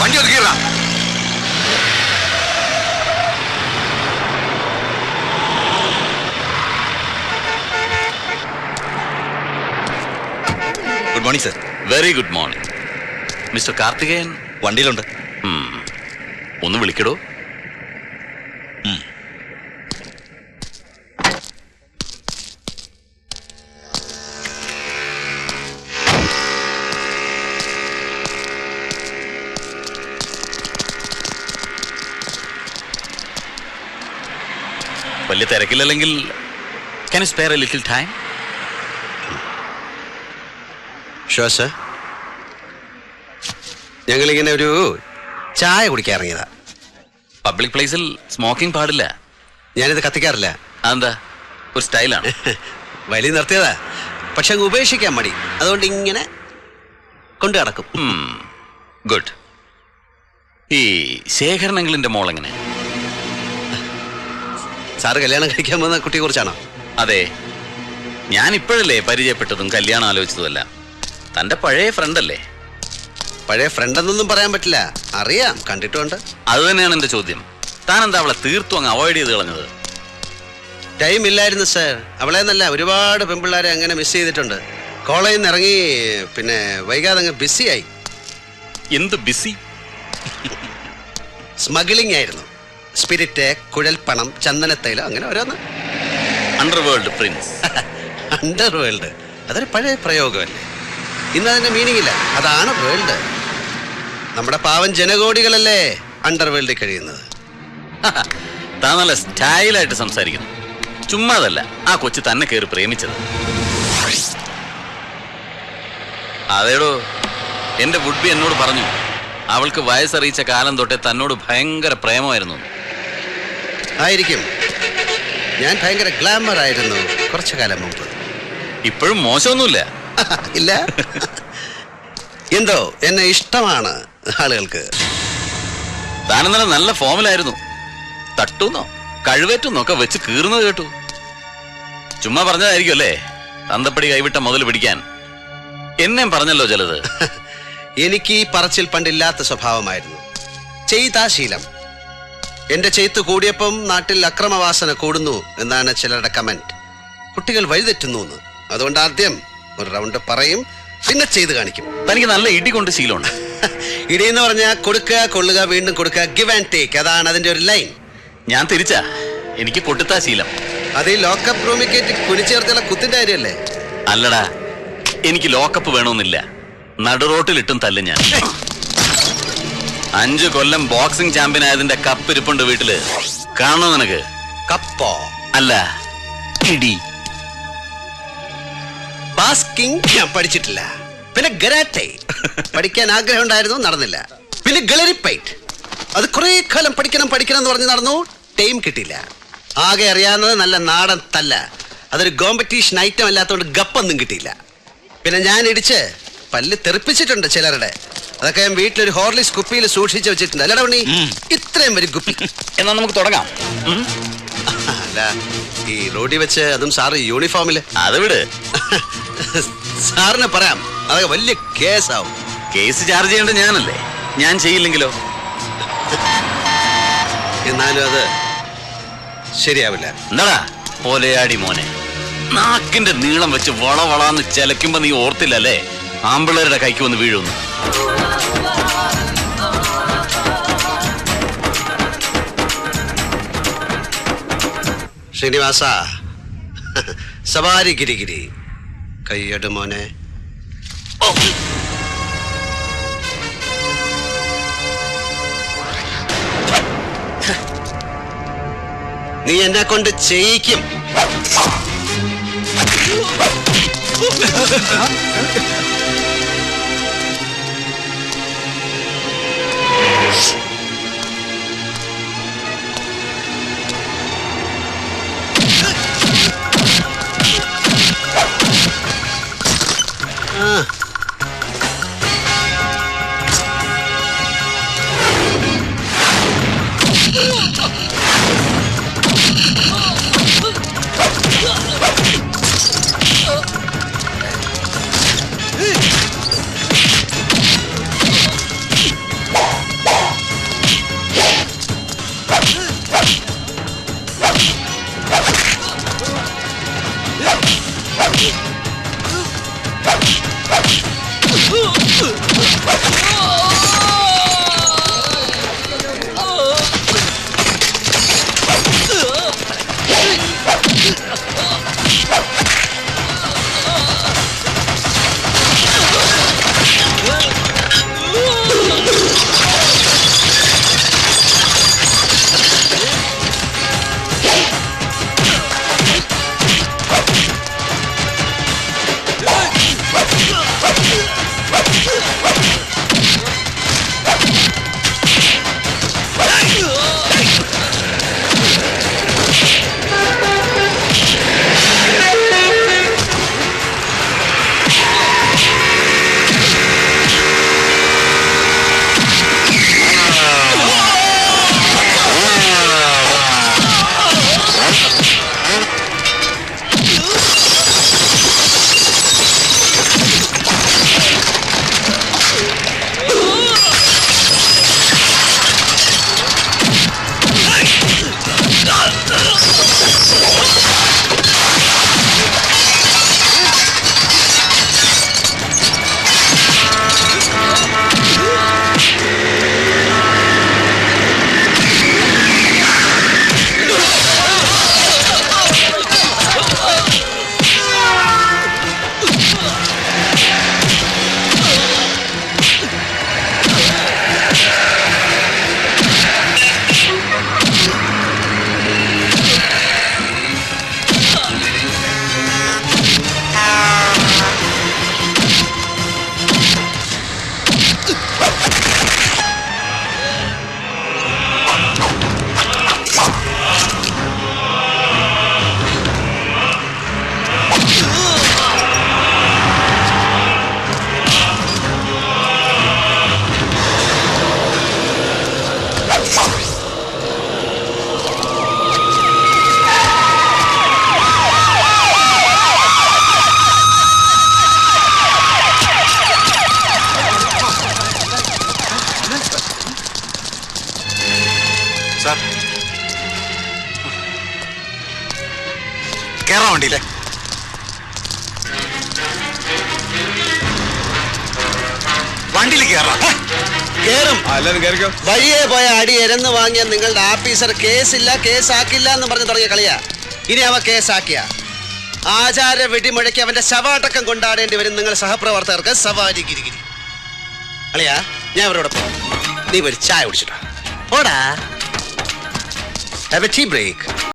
വണ്ടി ഒതുക്കിടാ. Good morning sir. Very good morning. Mister Karthikeyan വണ്ടിയിലുണ്ട്. ഒന്ന് വിളിക്കടോ. വലിയ തിരക്കില്ലെങ്കിൽ can you spare a little time? Sure sir. ഞങ്ങളിങ്ങനെ ഒരു ചായ കുടിക്കാൻ ഇറങ്ങിയതാ. പബ്ലിക് പ്ലേസിൽ സ്മോക്കിംഗ് പാടില്ല. ഞാനിത് കത്തിക്കാറില്ല. അതെന്താ? ഒരു സ്റ്റൈലാണ്. വലിയ നിർത്തിയതാ, പക്ഷെ അങ്ങ് ഉപേക്ഷിക്കാൻ മടി. അതുകൊണ്ട് ഇങ്ങനെ കൊണ്ടു നടക്കും. ഗുഡ്. ഈ ശേഖരണങ്ങളിന്റെ മോളെങ്ങനെ? സാറ് കല്യാണം കഴിക്കാൻ പോകുന്ന കുട്ടിയെ കുറിച്ചാണോ? അതെ, ഞാൻ ഇപ്പോഴല്ലേ പരിചയപ്പെട്ടതും കല്യാണം ആലോചിച്ചതുമല്ല. തന്റെ പഴയ ഫ്രണ്ടല്ലേ? പഴയ ഫ്രണ്ടെന്നൊന്നും പറയാൻ പറ്റില്ല. അറിയാം, കണ്ടിട്ടുണ്ട്. അത് തന്നെയാണ് എന്റെ ചോദ്യം. താൻ എന്താ അവളെ തീർത്തും അങ്ങ് അവോയ്ഡ് ചെയ്ത് കളഞ്ഞത്? ടൈം ഇല്ലായിരുന്നു സർ. അവളെ നല്ല ഒരുപാട് പെൺപിള്ളേരെ അങ്ങനെ മിസ് ചെയ്തിട്ടുണ്ട്. കോളേജിൽ നിന്ന് ഇറങ്ങി പിന്നെ വൈകാതെ അങ്ങ് ബിസിയായി. എന്ത് ബിസി? സ്മഗ്ലിംഗ് ആയിരുന്നു. സ്പിരിറ്റ്, കുഴൽപ്പണം, ചന്ദനത്തൈലം, അങ്ങനെ ഓരോന്ന്. Underworld Prince. അണ്ടർവേൾഡ് അതൊരു പഴയ പ്രയോഗമല്ലേ? ഇന്ന് അതിന്റെ മീനിങ് ഇല്ല. അതാണ് വേൾഡ്. നമ്മുടെ പാവം ജനകോടികളല്ലേ അണ്ടർവേൾഡിൽ കഴിയുന്നത്. താൻ നല്ല സ്റ്റൈലായിട്ട് സംസാരിക്കുന്നു. ചുമ്മാതല്ല ആ കൊച്ചു തന്നെ കയറി പ്രേമിച്ചത്. അതേടോ, എന്റെ വുഡ് ബി എന്നോട് പറഞ്ഞു അവൾക്ക് വയസ്സറിയിച്ച കാലം തൊട്ടേ തന്നോട് ഭയങ്കര പ്രേമമായിരുന്നു. ആയിരിക്കും. ഞാൻ ഭയങ്കര ഗ്ലാമർ ആയിരുന്നു കുറച്ചു കാലം മുമ്പ്. ഇപ്പോഴും മോശമൊന്നുമില്ല. ഇല്ല, എന്തോ എന്നെ ഇഷ്ടമാണ് ആളുകൾക്ക്. താനെന്നല്ല നല്ല ഫോമിലായിരുന്നു. തട്ടുന്നോ കഴിവേറ്റുന്നോ ഒക്കെ വെച്ച് കീറുന്നത് കേട്ടു. ചുമ്മാ പറഞ്ഞതായിരിക്കും അല്ലേ തന്തപ്പടി കൈവിട്ട മുതൽ പിടിക്കാൻ? എന്നെയും പറഞ്ഞല്ലോ ചിലത്. എനിക്ക് ഈ പറച്ചിൽ പണ്ടില്ലാത്ത സ്വഭാവമായിരുന്നു. ചെയ്താ ശീലം. എന്റെ ചെയ്ത്ത് കൂടിയപ്പം നാട്ടിൽ അക്രമവാസന കൂടുന്നു എന്നാണ് ചിലരുടെ കമന്റ്. കുട്ടികൾ വഴിതെറ്റുന്നു എന്ന്. അതുകൊണ്ട് ആദ്യം ഒരു റൗണ്ട് പറയും, പിന്നെ ചെയ്ത് കാണിക്കും. തനിക്ക് നല്ല ഇടി കൊണ്ട് ശീലമുണ്ട്. ഇടി എന്ന് പറഞ്ഞാൽ കൊടുക്കുക, കൊള്ളുക, വീണ്ടും കൊടുക്കുക, ഗിവ് ആൻഡ് ടേക്ക്. അതാണ് അതിന്റെ ഒരു ലൈൻ. ഞാൻ തിരിച്ചാ. എനിക്ക് കൊട്ടുത്താ ശീലം. അത് ഈ ലോക്കപ്പ് റൂമിൽ കയറ്റി കുനിച്ചേർത്തുള്ള കുത്തിന്റെ കാര്യമല്ലേ? അല്ലടാ, എനിക്ക് ലോക്കപ്പ് വേണമെന്നില്ല. നടുറോട്ടിലിട്ടും തല്ലും ഞാൻ. 5 കൊല്ലം ബോക്സിംഗ് ചാമ്പ്യൻ ആയതിന്റെ കപ്പ് ഇരിപ്പുണ്ട് വീട്ടില്. കാണണോ നിനക്ക്? കപ്പോ? അല്ല, ഇടി. ബാസ്കിംഗ് ഞാൻ പഠിച്ചിട്ടില്ല. പിന്നെ ഗരാട്ടെ പഠിക്കാൻ ആഗ്രഹം ഉണ്ടായിരുന്നു, നടന്നില്ല. പിന്നെ ഗളരിപ്പൈറ്റ് അത് കുറെ കാലം പഠിക്കണം എന്ന് പറഞ്ഞ് നടന്നു, ടൈം കിട്ടിയില്ല. ആകെ അറിയാവുന്നത് നല്ല നാടൻ തല്ല. അതൊരു കോമ്പറ്റീഷൻ ഐറ്റം അല്ലാത്തതുകൊണ്ട് ഗപ്പൊന്നും കിട്ടിയില്ല. പിന്നെ ഞാൻ ഇടിച്ച് പല്ല് തെറിപ്പിച്ചിട്ടുണ്ട് ചിലരുടെ. അതൊക്കെ ഞാൻ വീട്ടിലൊരു ഹോർലിക്സ് കുപ്പിയിൽ സൂക്ഷിച്ച് വെച്ചിട്ടുണ്ട്. അല്ലടാ ഉണ്ണി, ഇത്രയും വരും കുപ്പി. എന്നാ നമുക്ക് തുടങ്ങാം. അല്ല, ഈ റോഡിൽ വെച്ച്, അതും സാറ് യൂണിഫോമില്. അത് വിട്. സാറിന് പറയാം, അതൊക്കെ വലിയ കേസാവും. കേസ് ചാർജ് ചെയ്യേണ്ടത് ഞാനല്ലേ? ഞാൻ ചെയ്യില്ലെങ്കിലോ? എന്നാലും അത് ശരിയാവില്ല. എന്താടാ പോലെയാടി മോനെ, നാക്കിന്റെ നീളം വെച്ച് വളവളാന്ന് ചെലക്കുമ്പോ നീ ഓർത്തില്ലല്ലേ ആമ്പിള്ളേരുടെ കൈക്ക് വന്ന് വീഴുന്നു? ശ്രീനിവാസ, സവാരി ഗിരിഗിരി, കയ്യട് മോനെ. നീ എന്നെ കൊണ്ട് ചെയ്യിക്കും. സാർ കേറാൻ വണ്ടിയില്ലേ? വണ്ടിയിൽ കേറാം. കേറും. എല്ലാരും കയറിക്കോ. വഴിയെ പോയ അടി എരന്ന് വാങ്ങിയ നിങ്ങളുടെ ആഫീസർ കേസില്ല കേസാക്കില്ല എന്ന് പറഞ്ഞ് തുടങ്ങിയ കളിയാ. ഇനി അവ കേസാക്കിയ ആചാര വെടിമുഴക്കി അവന്റെ ശവാടക്കം കൊണ്ടാടേണ്ടി വരും നിങ്ങൾ സഹപ്രവർത്തകർക്ക്. സവാരി ഗിരിഗിരി അളിയാ, ഞാൻ അവരോട് പോകും. നീ ഒരു ചായ കുടിച്ചിട്ടാ ഓടാ. Have a tea break.